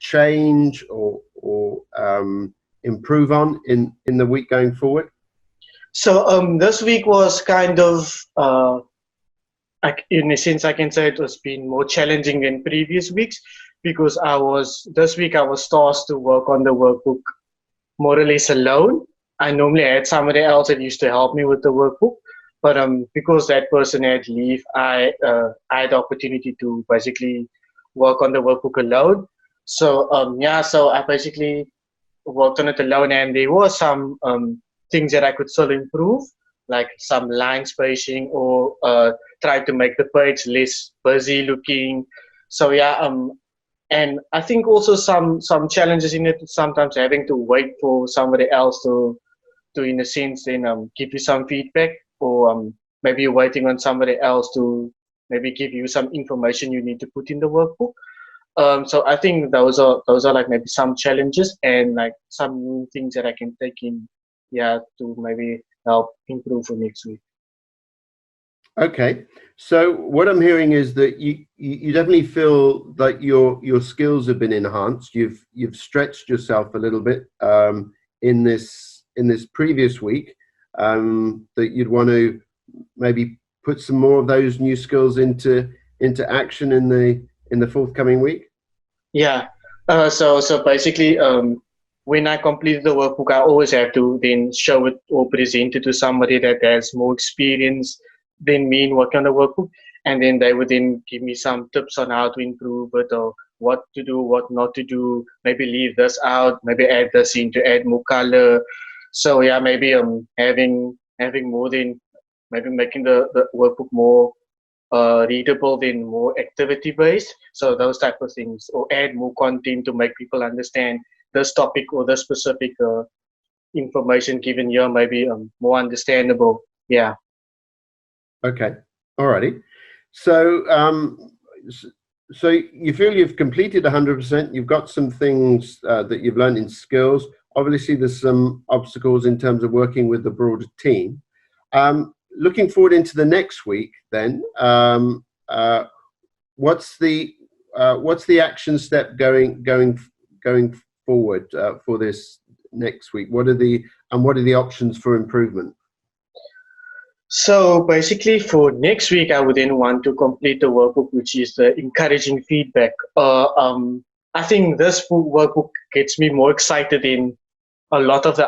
change or improve on in the week going forward? So this week was kind of, in a sense, I can say it was been more challenging than previous weeks because this week I was tasked to work on the workbook more or less alone. I normally had somebody else that used to help me with the workbook, but because that person had leave, I had the opportunity to basically work on the workbook alone. So so I basically worked on it alone, and there was some things that I could still improve, like some line spacing or try to make the page less busy looking. So and I think also some challenges in it. Sometimes having to wait for somebody else to in a sense then give you some feedback, or maybe you're waiting on somebody else to maybe give you some information you need to put in the workbook. So I think those are like maybe some challenges and like some new things that I can take in, to maybe help improve for next week. Okay, so what I'm hearing is that you definitely feel like your skills have been enhanced. You've stretched yourself a little bit in this previous week. That you'd want to maybe put some more of those new skills into action in the forthcoming week. Yeah. So basically, when I complete the workbook, I always have to then show it or present it to somebody that has more experience than me in working on the workbook, and then they would then give me some tips on how to improve it or what to do, what not to do. Maybe leave this out, maybe add this in to add more color. So maybe having more than maybe making the workbook more readable than more activity based. So those type of things, or add more content to make people understand this topic or the specific information given here, maybe more understandable. Yeah. Okay, alrighty. So so you feel you've completed 100%. You've got some things that you've learned in skills. Obviously, there's some obstacles in terms of working with the broader team. Looking forward into the next week, then, what's the action step going forward for this next week? What are the options for improvement? So basically, for next week, I would then want to complete the workbook, which is the encouraging feedback. I think this workbook gets me more excited in a lot of the